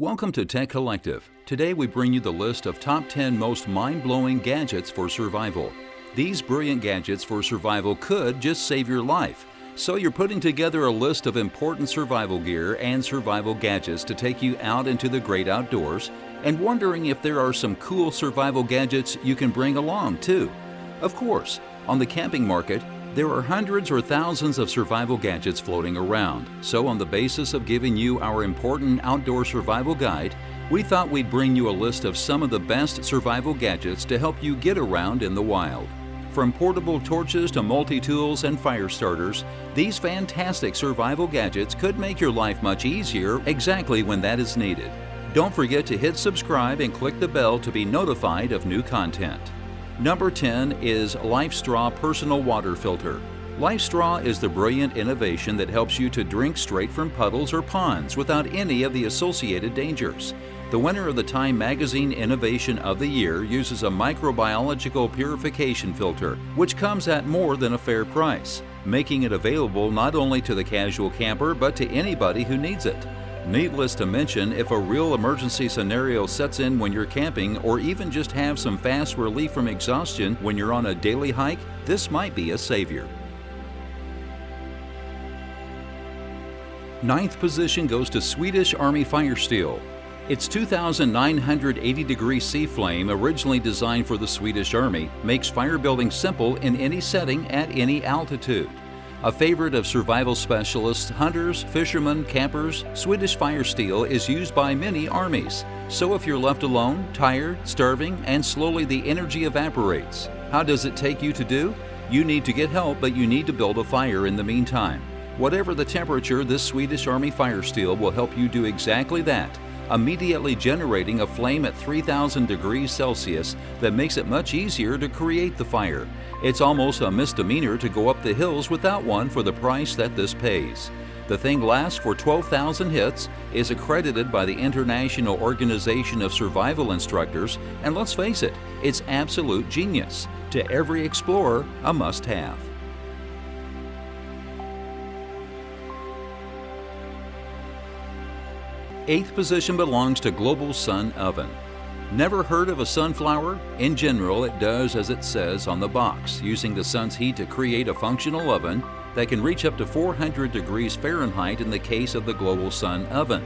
Welcome to Tech Collective. Today we bring you the list of top 10 most mind-blowing gadgets for survival. These brilliant gadgets for survival could just save your life. So you're putting together a list of important survival gear and survival gadgets to take you out into the great outdoors and wondering if there are some cool survival gadgets you can bring along too. Of course, on the camping market, there are hundreds or thousands of survival gadgets floating around, so on the basis of giving you our important outdoor survival guide, we thought we'd bring you a list of some of the best survival gadgets to help you get around in the wild. From portable torches to multi-tools and fire starters, these fantastic survival gadgets could make your life much easier exactly when that is needed. Don't forget to hit subscribe and click the bell to be notified of new content. Number 10 is LIFESTRAW Personal Water Filter. LIFESTRAW is the brilliant innovation that helps you to drink straight from puddles or ponds without any of the associated dangers. The winner of the Time Magazine Innovation of the Year uses a microbiological purification filter, which comes at more than a fair price, making it available not only to the casual camper but to anybody who needs it. Needless to mention, if a real emergency scenario sets in when you're camping or even just have some fast relief from exhaustion when you're on a daily hike, this might be a savior. Ninth position goes to Swedish Army FIRESTEEL. Its 2,980-degree sea flame, originally designed for the Swedish Army, makes fire building simple in any setting at any altitude. A favorite of survival specialists, hunters, fishermen, campers, Swedish FIRESTEEL is used by many armies. So if you're left alone, tired, starving, and slowly the energy evaporates, how does it take you to do? You need to get help, but you need to build a fire in the meantime. Whatever the temperature, this Swedish Army FIRESTEEL will help you do exactly that, immediately generating a flame at 3,000 degrees Celsius that makes it much easier to create the fire. It's almost a misdemeanor to go up the hills without one for the price that this pays. The thing lasts for 12,000 hits, is accredited by the International Organization of Survival Instructors, and let's face it, it's absolute genius. To every explorer, a must-have. Eighth position belongs to Global Sun Oven. Never heard of a sunflower? In general, it does as it says on the box, using the sun's heat to create a functional oven that can reach up to 400 degrees Fahrenheit in the case of the Global Sun Oven.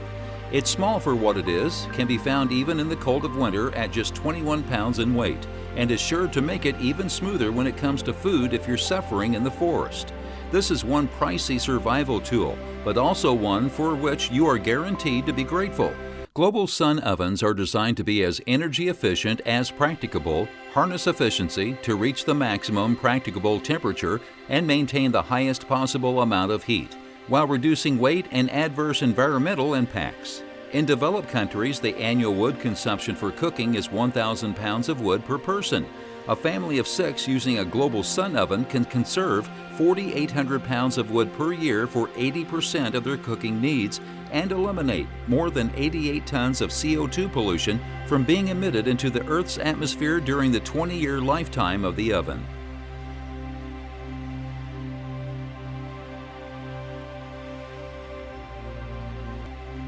It's small for what it is, can be found even in the cold of winter at just 21 pounds in weight, and is sure to make it even smoother when it comes to food if you're suffering in the forest. This is one pricey survival tool, but also one for which you are guaranteed to be grateful. Global Sun ovens are designed to be as energy efficient as practicable, harness efficiency to reach the maximum practicable temperature and maintain the highest possible amount of heat, while reducing weight and adverse environmental impacts. In developed countries, the annual wood consumption for cooking is 1,000 pounds of wood per person. A family of 6 using a Global Sun oven can conserve 4,800 pounds of wood per year for 80% of their cooking needs and eliminate more than 88 tons of CO2 pollution from being emitted into the Earth's atmosphere during the 20-year lifetime of the oven.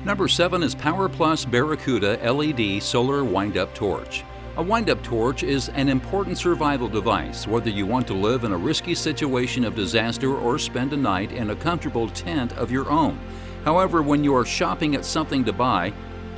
Number 7 is PowerPlus BARRACUDA LED Solar Wind-Up Torch. A wind-up torch is an important survival device, whether you want to live in a risky situation of disaster or spend a night in a comfortable tent of your own. However, when you are shopping at something to buy,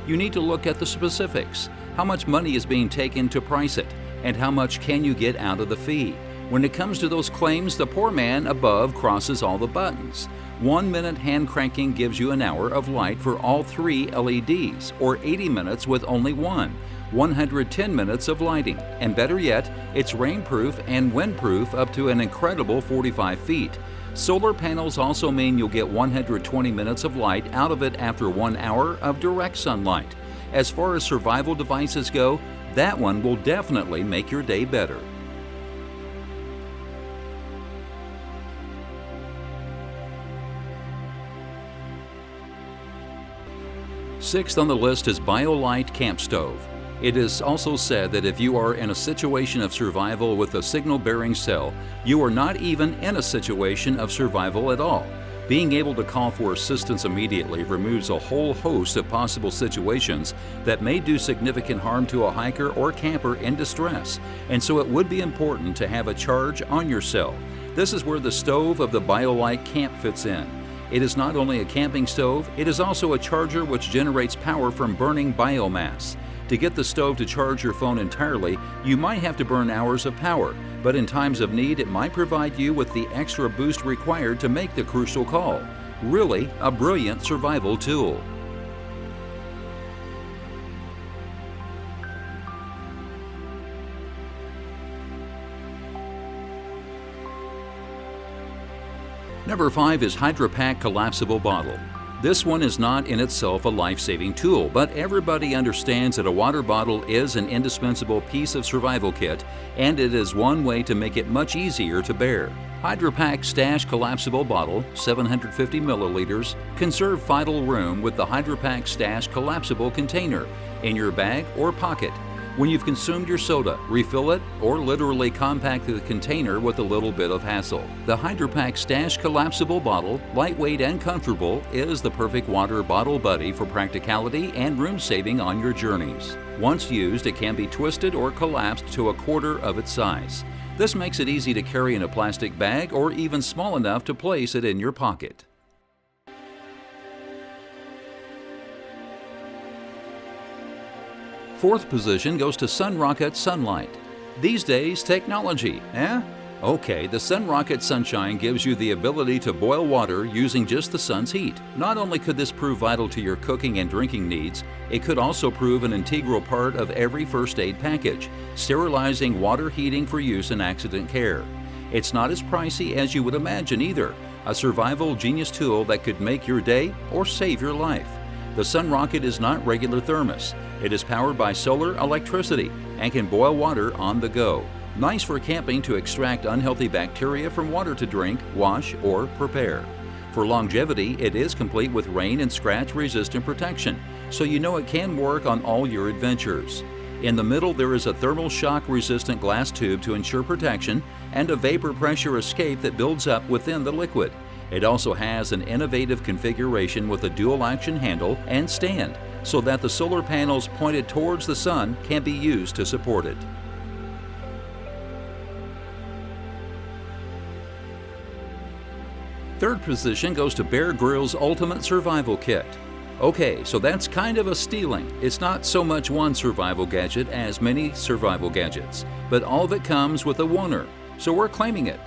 you need to look at the specifics. How much money is being taken to price it, and how much can you get out of the fee? When it comes to those claims, the poor man above crosses all the buttons. 1 minute hand cranking gives you an hour of light for all 3 LEDs, or 80 minutes with only one. 110 minutes of lighting, and better yet, it's rainproof and windproof up to an incredible 45 feet. Solar panels also mean you'll get 120 minutes of light out of it after 1 hour of direct sunlight. As far as survival devices go, that one will definitely make your day better. Sixth on the list is BIOLITE Camp Stove. It is also said that if you are in a situation of survival with a signal-bearing cell, you are not even in a situation of survival at all. Being able to call for assistance immediately removes a whole host of possible situations that may do significant harm to a hiker or camper in distress, and so it would be important to have a charge on your cell. This is where the stove of the BIOLITE camp fits in. It is not only a camping stove, it is also a charger which generates power from burning biomass. To get the stove to charge your phone entirely, you might have to burn hours of power, but in times of need it might provide you with the extra boost required to make the crucial call. Really, a brilliant survival tool. Number 5 is HYDRAPAK collapsible bottle. This one is not in itself a life-saving tool, but everybody understands that a water bottle is an indispensable piece of survival kit, and it is one way to make it much easier to bear. HYDRAPAK Stash Collapsible Bottle, 750 milliliters, conserve vital room with the HYDRAPAK Stash Collapsible Container in your bag or pocket. When you've consumed your soda, refill it or literally compact the container with a little bit of hassle. The HYDRAPAK Stash Collapsible Bottle, lightweight and comfortable, is the perfect water bottle buddy for practicality and room saving on your journeys. Once used, it can be twisted or collapsed to a quarter of its size. This makes it easy to carry in a plastic bag or even small enough to place it in your pocket. Fourth position goes to SunRocket Sunlight. These days, technology, eh? Okay, the SunRocket Sunshine gives you the ability to boil water using just the sun's heat. Not only could this prove vital to your cooking and drinking needs, it could also prove an integral part of every first aid package, sterilizing water heating for use in accident care. It's not as pricey as you would imagine either, a survival genius tool that could make your day or save your life. The SunRocket is not regular thermos. It is powered by solar electricity and can boil water on the go. Nice for camping to extract unhealthy bacteria from water to drink, wash, or prepare. For longevity, it is complete with rain and scratch resistant protection, so you know it can work on all your adventures. In the middle there is a thermal shock resistant glass tube to ensure protection and a vapor pressure escape that builds up within the liquid. It also has an innovative configuration with a dual action handle and stand, so that the solar panels pointed towards the sun can be used to support it. Third position goes to Bear Grylls Ultimate Survival Kit. Okay, so that's kind of a stealing. It's not so much one survival gadget as many survival gadgets, but all of it comes with a oneer, so we're claiming it.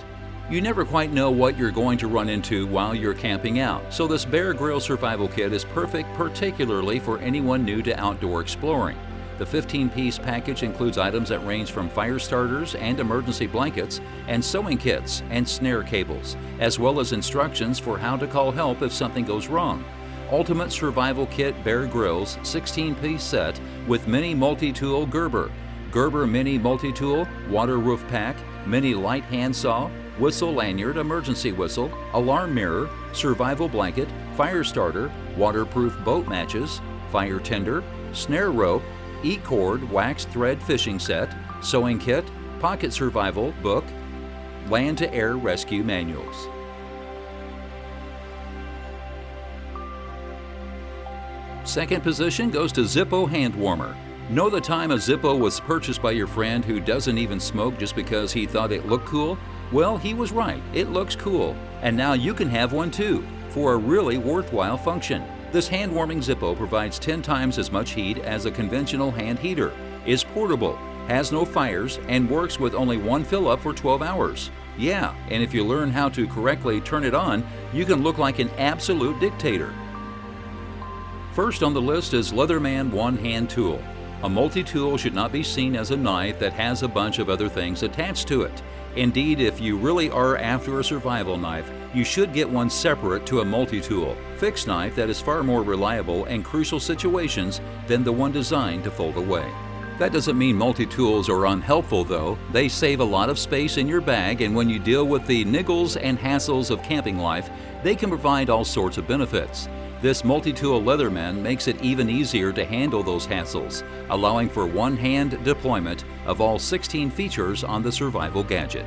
You never quite know what you're going to run into while you're camping out, so this Bear Grylls Survival Kit is perfect particularly for anyone new to outdoor exploring. The 15-piece package includes items that range from fire starters and emergency blankets and sewing kits and snare cables, as well as instructions for how to call help if something goes wrong. Ultimate Survival Kit Bear Grylls 16-piece set with mini multi-tool Gerber mini multi-tool, water roof pack, mini light handsaw, whistle lanyard emergency whistle, alarm mirror, survival blanket, fire starter, waterproof boat matches, fire tender, snare rope, E-cord wax thread fishing set, sewing kit, pocket survival book, land to air rescue manuals. Second position goes to ZIPPO hand warmer. Know the time a ZIPPO was purchased by your friend who doesn't even smoke just because he thought it looked cool? Well, he was right. It looks cool. And now you can have one too, for a really worthwhile function. This hand-warming ZIPPO provides 10 times as much heat as a conventional hand heater, is portable, has no fires, and works with only one fill-up for 12 hours. Yeah, and if you learn how to correctly turn it on, you can look like an absolute dictator. First on the list is Leatherman one-hand tool. A multi-tool should not be seen as a knife that has a bunch of other things attached to it. Indeed, if you really are after a survival knife, you should get one separate to a multi-tool, fixed knife that is far more reliable in crucial situations than the one designed to fold away. That doesn't mean multi-tools are unhelpful though. They save a lot of space in your bag, and when you deal with the niggles and hassles of camping life, they can provide all sorts of benefits. This multi-tool Leatherman makes it even easier to handle those hassles, allowing for one-hand deployment of all 16 features on the survival gadget.